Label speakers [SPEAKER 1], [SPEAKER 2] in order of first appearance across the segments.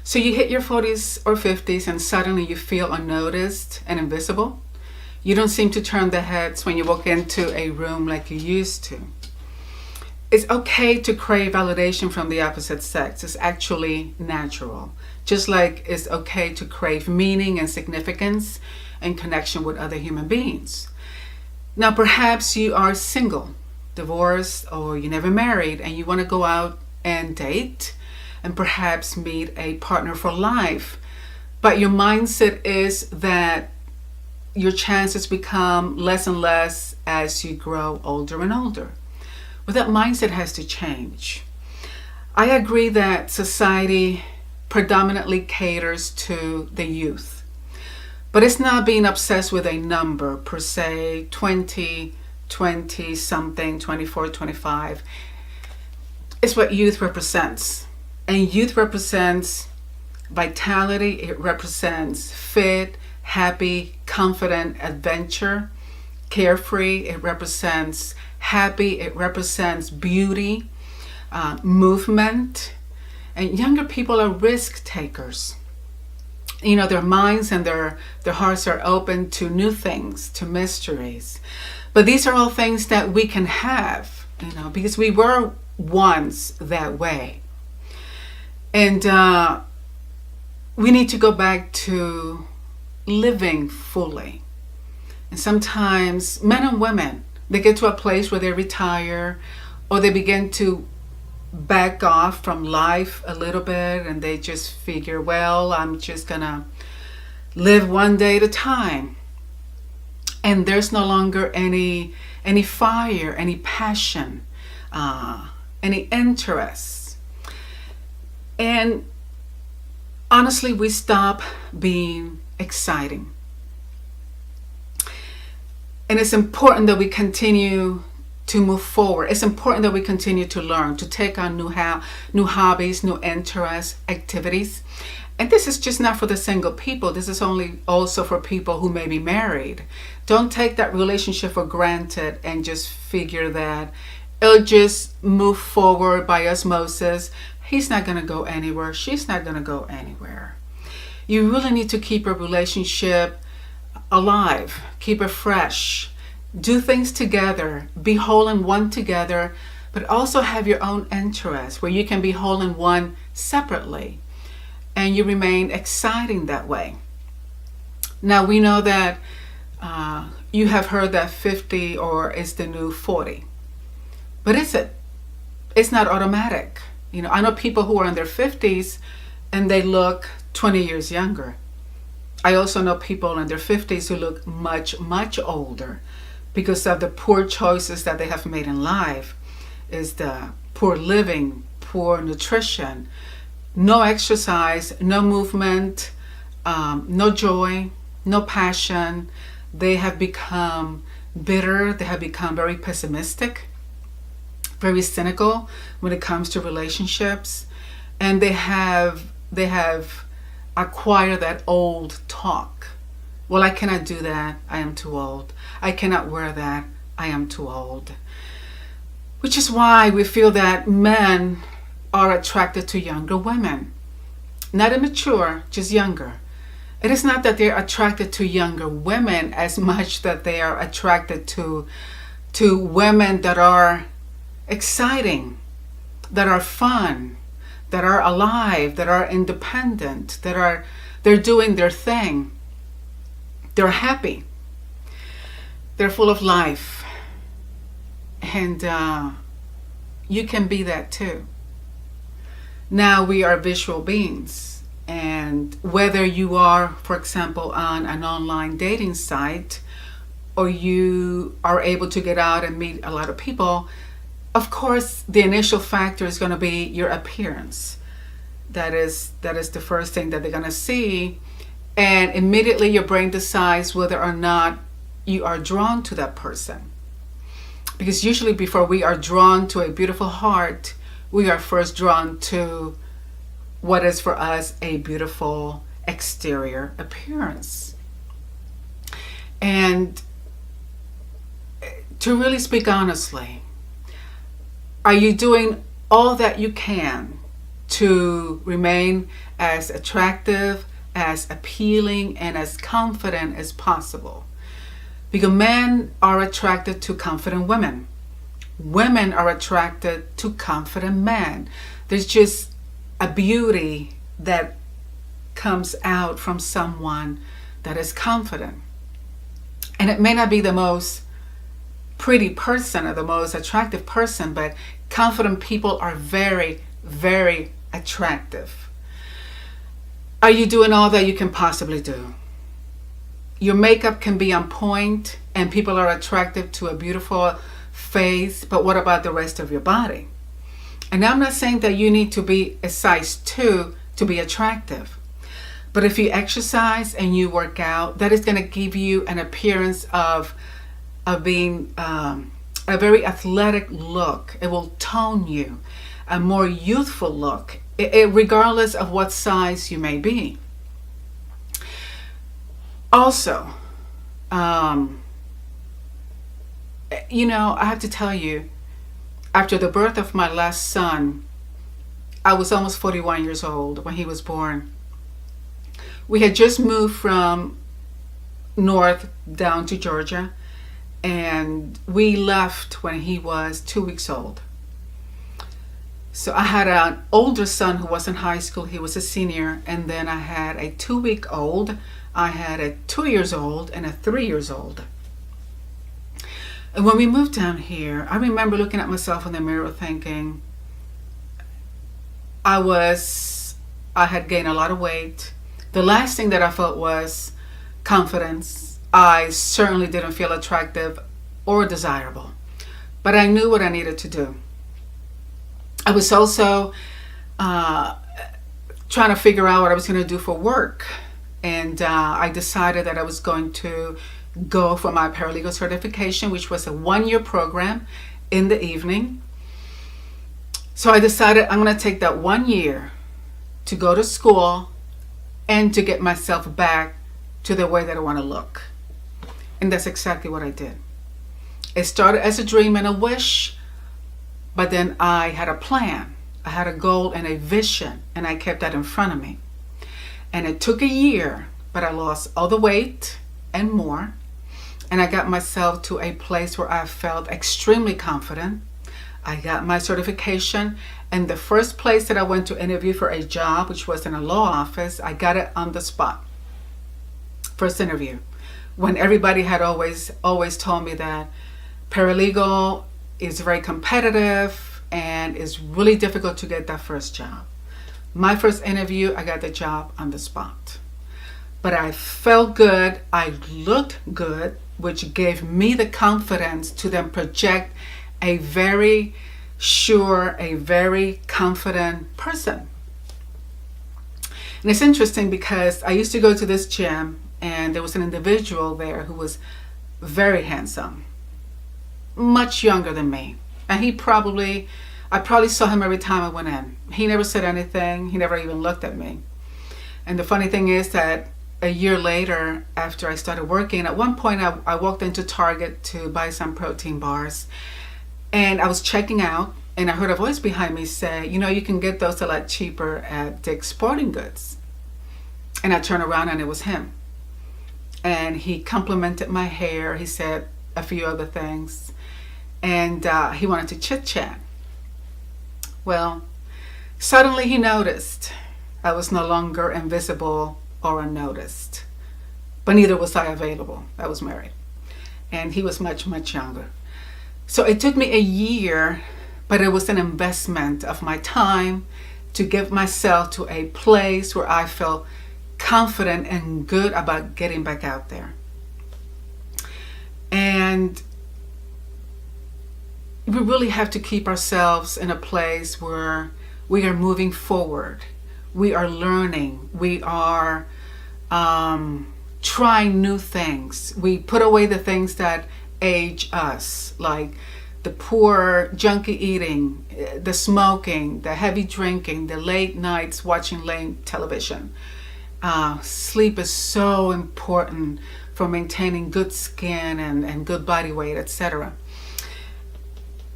[SPEAKER 1] So you hit your 40s or 50s and suddenly you feel unnoticed and invisible. You don't seem to turn the heads when you walk into a room like you used to. It's okay to crave validation from the opposite sex. It's actually natural. Just like it's okay to crave meaning and significance and connection with other human beings. Now, perhaps you are single, divorced, or you never married and you want to go out and date and perhaps meet a partner for life. But your mindset is that your chances become less and less as you grow older and older. Well, that mindset has to change. I agree that society predominantly caters to the youth, but it's not being obsessed with a number per se, 20, 20 something, 24, 25. It's what youth represents. And youth represents vitality, it represents fit, happy, confident, adventure, carefree, it represents happy, it represents beauty, movement. And younger people are risk takers. You know, their minds and their hearts are open to new things, to mysteries. But these are all things that we can have, you know, because we were once that way. And we need to go back to living fully. And sometimes men and women, they get to a place where they retire or they begin to back off from life a little bit and they just figure, well, I'm just gonna live one day at a time. And there's no longer any fire, any passion, any interest. And honestly, we stop being exciting. And it's important that we continue to move forward. It's important that we continue to learn, to take on new hobbies, new interests, activities. And this is just not for the single people. This is only also for people who may be married. Don't take that relationship for granted and just figure that it'll just move forward by osmosis. He's not going to go anywhere. She's not going to go anywhere. You really need to keep a relationship alive. Keep it fresh. Do things together. Be whole in one together, but also have your own interests where you can be whole in one separately. And you remain exciting that way. Now, we know that you have heard that 50 or is the new 40. But is it? It's not automatic. You know, I know people who are in their 50s and they look 20 years younger. I also know people in their 50s who look much, much older because of the poor choices that they have made in life. Is the poor living, poor nutrition, no exercise, no movement, no joy, no passion. They have become bitter. They have become very pessimistic, very cynical when it comes to relationships, and they have acquired that old talk. Well, I cannot do that. I am too old. I cannot wear that. I am too old. Which is why we feel that men are attracted to younger women. Not immature, just younger. It is not that they're attracted to younger women as much that they are attracted to women that are exciting, that are fun, that are alive, that are independent, they're doing their thing. They're happy. They're full of life. And you can be that too. Now, we are visual beings, and whether you are, for example, on an online dating site or you are able to get out and meet a lot of people, of course, the initial factor is going to be your appearance. That is the first thing that they're going to see, and immediately your brain decides whether or not you are drawn to that person. Because usually before we are drawn to a beautiful heart, we are first drawn to what is for us a beautiful exterior appearance. And to really speak honestly, are you doing all that you can to remain as attractive, as appealing, and as confident as possible. Because men are attracted to confident women. Women are attracted to confident men. There's just a beauty that comes out from someone that is confident. And it may not be the most pretty person or the most attractive person, but confident people are very, very attractive. Are you doing all that you can possibly do? Your makeup can be on point and people are attracted to a beautiful face, but what about the rest of your body? And I'm not saying that you need to be a size 2 to be attractive. But if you exercise and you work out, that is going to give you an appearance of being a very athletic look. It will tone you, a more youthful look, regardless of what size you may be. Also, I have to tell you, after the birth of my last son, I was almost 41 years old when he was born. We had just moved from north down to Georgia, and we left when he was 2 weeks old. So I had an older son who was in high school. He was a senior. And then I had a 2-week-old. I had a 2-year-old and a 3-year-old. And when we moved down here, I remember looking at myself in the mirror thinking, I had gained a lot of weight. The last thing that I felt was confidence. I certainly didn't feel attractive or desirable, but I knew what I needed to do. I was also trying to figure out what I was going to do for work. And I decided that I was going to go for my paralegal certification, which was a 1-year program in the evening. So I decided I'm going to take that 1 year to go to school and to get myself back to the way that I want to look. And that's exactly what I did. It started as a dream and a wish, but then I had a plan. I had a goal and a vision, and I kept that in front of me. And it took a year, but I lost all the weight and more. And I got myself to a place where I felt extremely confident. I got my certification, and the first place that I went to interview for a job, which was in a law office, I got it on the spot. First interview. When everybody had always told me that paralegal is very competitive and it's really difficult to get that first job. My first interview, I got the job on the spot. But I felt good, I looked good, which gave me the confidence to then project a very sure, a very confident person. And it's interesting because I used to go to this gym and there was an individual there who was very handsome, much younger than me. And I probably saw him every time I went in. He never said anything. He never even looked at me. And the funny thing is that a year later, after I started working, at one point I walked into Target to buy some protein bars. And I was checking out, and I heard a voice behind me say, you can get those a lot cheaper at Dick's Sporting Goods. And I turned around and it was him. And he complimented my hair. He said a few other things. And he wanted to chit-chat. Well, suddenly he noticed I was no longer invisible or unnoticed. But neither was I available. I was married. And he was much, much younger. So it took me a year, but it was an investment of my time to get myself to a place where I felt confident and good about getting back out there. And we really have to keep ourselves in a place where we are moving forward. We are learning. We are trying new things. We put away the things that age us, like the poor junky eating, the smoking, the heavy drinking, the late nights watching late television. Sleep is so important for maintaining good skin and good body weight, etc.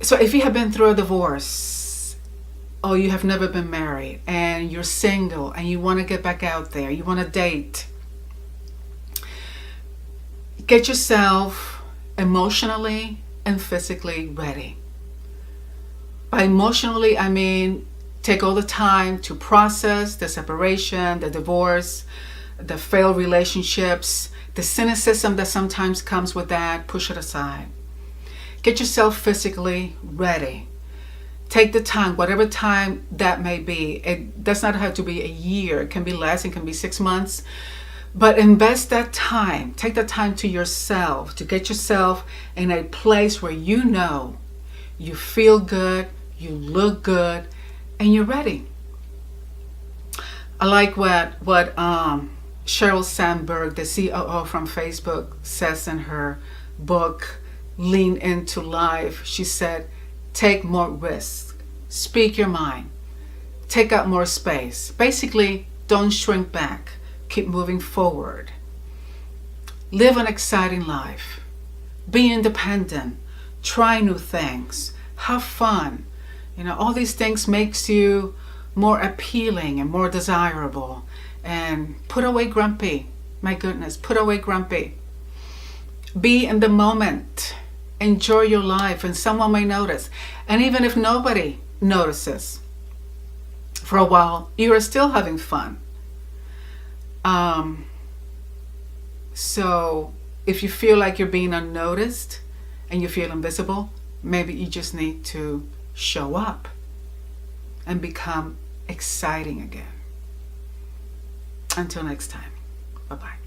[SPEAKER 1] So if you have been through a divorce, or you have never been married and you're single and you want to get back out there, you want to date, get yourself emotionally and physically ready. By emotionally, I mean take all the time to process the separation, the divorce, the failed relationships, the cynicism that sometimes comes with that. Push it aside. Get yourself physically ready. Take the time, whatever time that may be. It does not have to be a year. It can be less. It can be 6 months. But invest that time. Take that time to yourself, to get yourself in a place where you know you feel good, you look good, and you're ready. I like what Sheryl Sandberg, the COO from Facebook, says in her book, Lean Into Life. She said, take more risks, speak your mind, take up more space. Basically, don't shrink back, keep moving forward. Live an exciting life. Be independent, try new things, have fun. All these things makes you more appealing and more desirable. And put away grumpy. My goodness, put away grumpy. Be in the moment. Enjoy your life, and someone may notice. And even if nobody notices, for a while, you are still having fun. So if you feel like you're being unnoticed and you feel invisible, maybe you just need to show up and become exciting again. Until next time, bye-bye.